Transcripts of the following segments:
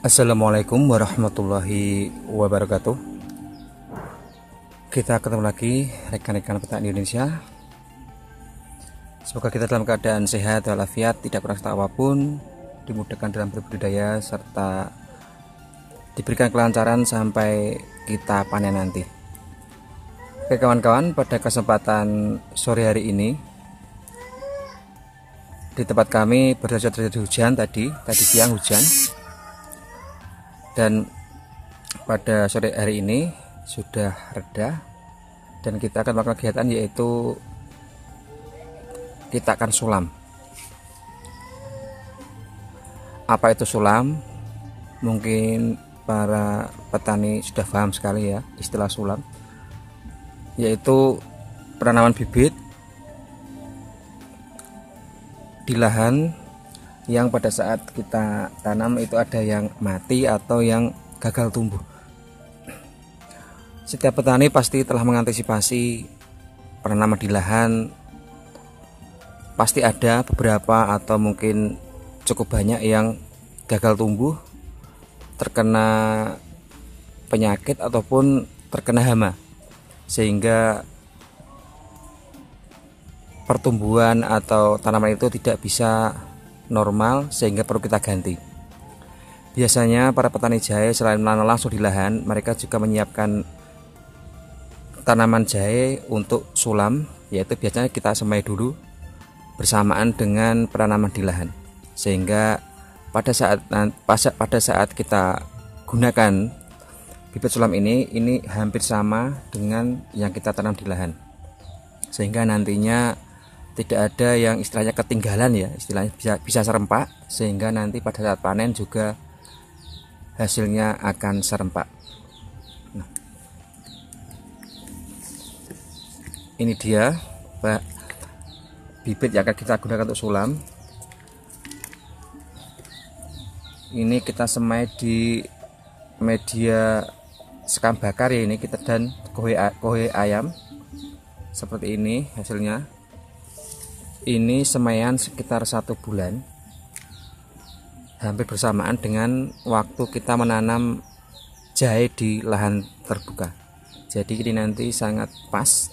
Assalamualaikum warahmatullahi wabarakatuh. Kita ketemu lagi rekan-rekan petani Indonesia. Semoga kita dalam keadaan sehat walafiat, tidak kurang satu apapun, dimudahkan dalam berbudidaya serta diberikan kelancaran sampai kita panen nanti. Oke kawan-kawan, pada kesempatan sore hari ini di tempat kami terjadi hujan tadi siang hujan. Dan pada sore hari ini sudah reda dan kita akan melakukan kegiatan yaitu kita akan sulam. Apa itu sulam? Mungkin para petani sudah paham sekali ya istilah sulam, yaitu penanaman bibit di lahan yang pada saat kita tanam itu ada yang mati atau yang gagal tumbuh. Setiap petani pasti telah mengantisipasi penanaman di lahan, pasti ada beberapa atau mungkin cukup banyak yang gagal tumbuh, terkena penyakit ataupun terkena hama, sehingga pertumbuhan atau tanaman itu tidak bisa normal sehingga perlu kita ganti. Biasanya para petani jahe selain menanam langsung di lahan, mereka juga menyiapkan tanaman jahe untuk sulam, yaitu biasanya kita semai dulu bersamaan dengan penanaman di lahan, sehingga pada saat kita gunakan bibit sulam ini hampir sama dengan yang kita tanam di lahan, sehingga nantinya tidak ada yang istilahnya ketinggalan ya, istilahnya bisa serempak, sehingga nanti pada saat panen juga hasilnya akan serempak. Nah, ini dia bibit yang akan kita gunakan untuk sulam. Ini kita semai di media sekam bakar ya, ini kita dan kohe ayam seperti ini hasilnya. Ini semaian sekitar 1 bulan, hampir bersamaan dengan waktu kita menanam jahe di lahan terbuka. Jadi ini nanti sangat pas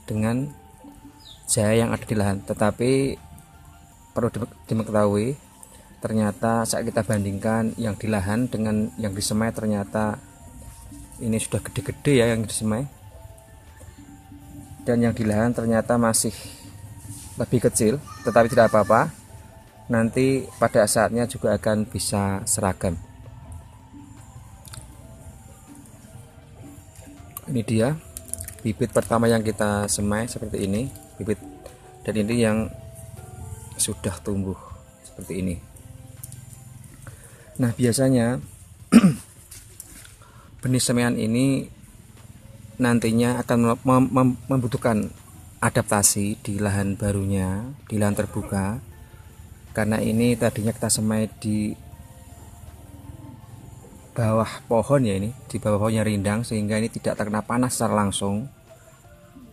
dengan jahe yang ada di lahan. Tetapi perlu diketahui, ternyata saat kita bandingkan yang di lahan dengan yang disemai, ternyata ini sudah gede-gede ya yang disemai, dan yang di lahan ternyata masih lebih kecil. Tetapi tidak apa-apa, nanti pada saatnya juga akan bisa seragam. Ini dia bibit pertama yang kita semai seperti ini, bibit, dan ini yang sudah tumbuh seperti ini. Nah, biasanya benih semaian ini nantinya akan membutuhkan adaptasi di lahan barunya, di lahan terbuka, karena ini tadinya kita semai di bawah pohon ya, ini di bawah pohonnya rindang, sehingga ini tidak terkena panas secara langsung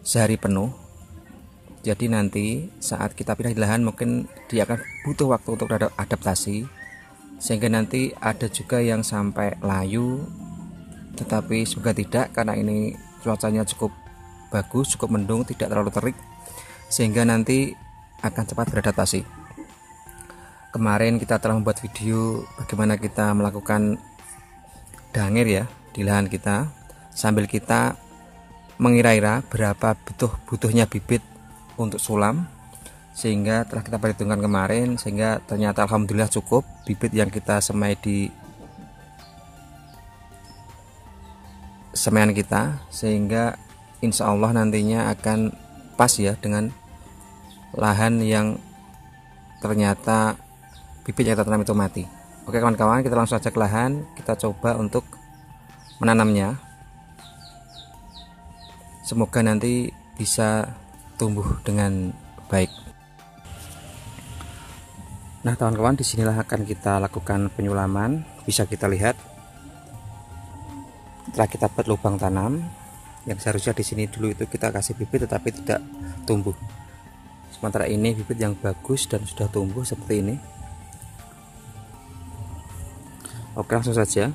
sehari penuh. Jadi nanti saat kita pindah di lahan mungkin dia akan butuh waktu untuk adaptasi, sehingga nanti ada juga yang sampai layu, tetapi semoga tidak, karena ini cuacanya cukup bagus, cukup mendung, tidak terlalu terik, sehingga nanti akan cepat beradaptasi. Kemarin kita telah membuat video bagaimana kita melakukan dangir ya di lahan kita, sambil kita mengira-ira berapa butuhnya bibit untuk sulam, sehingga telah kita perhitungkan kemarin, sehingga ternyata alhamdulillah cukup bibit yang kita semai di semaian kita, sehingga insya Allah nantinya akan pas ya dengan lahan yang ternyata bibit yang kita tanam itu mati. Oke kawan-kawan, kita langsung saja ke lahan, kita coba untuk menanamnya. Semoga nanti bisa tumbuh dengan baik. Nah kawan-kawan, disinilah akan kita lakukan penyulaman. Bisa kita lihat setelah kita buat lubang tanam, yang seharusnya di sini dulu itu kita kasih bibit tetapi tidak tumbuh. Sementara ini bibit yang bagus dan sudah tumbuh seperti ini. Oke, langsung saja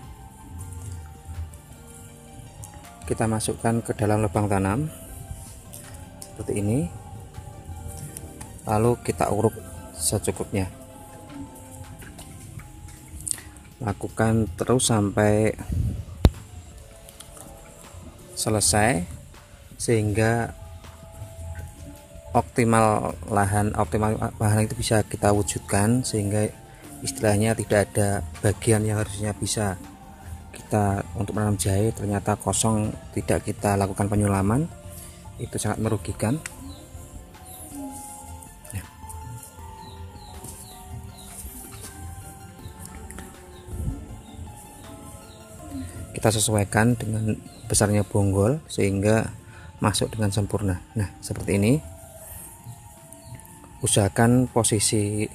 kita masukkan ke dalam lubang tanam seperti ini, lalu kita uruk secukupnya. Lakukan terus sampai selesai sehingga optimal lahan itu bisa kita wujudkan, sehingga istilahnya tidak ada bagian yang harusnya bisa kita untuk menanam jahe ternyata kosong, tidak kita lakukan penyulaman, itu sangat merugikan. Kita sesuaikan dengan besarnya bonggol sehingga masuk dengan sempurna. Nah, seperti ini. Usahakan posisinya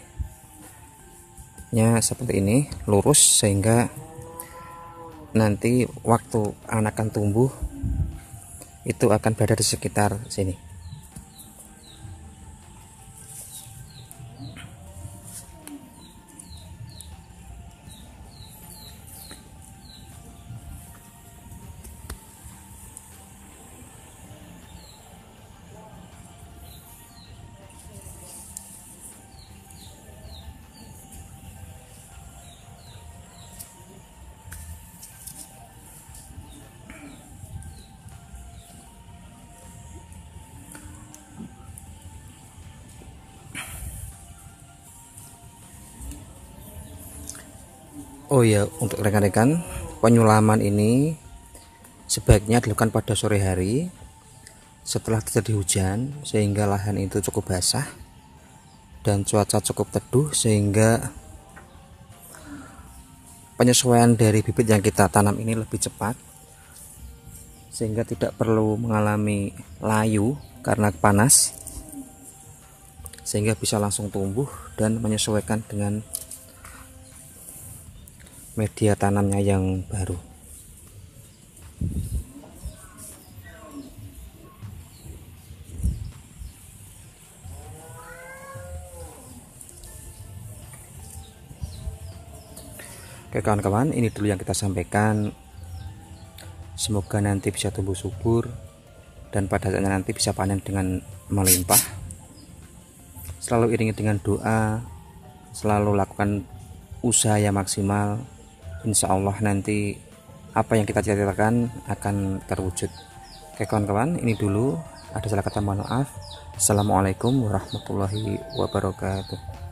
seperti ini, lurus, sehingga nanti waktu anakan tumbuh itu akan berada di sekitar sini. Oh ya, untuk rekan-rekan, penyulaman ini sebaiknya dilakukan pada sore hari setelah terjadi hujan, sehingga lahan itu cukup basah dan cuaca cukup teduh, sehingga penyesuaian dari bibit yang kita tanam ini lebih cepat, sehingga tidak perlu mengalami layu karena panas, sehingga bisa langsung tumbuh dan menyesuaikan dengan media tanamnya yang baru. Oke kawan-kawan, ini dulu yang kita sampaikan. Semoga nanti bisa tumbuh subur dan pada saatnya nanti bisa panen dengan melimpah. Selalu iringi dengan doa, selalu lakukan usaha yang maksimal. Insya Allah nanti apa yang kita cita-citakan akan terwujud. Oke kawan-kawan, ini dulu, ada salah kata mohon maaf. Assalamualaikum warahmatullahi wabarakatuh.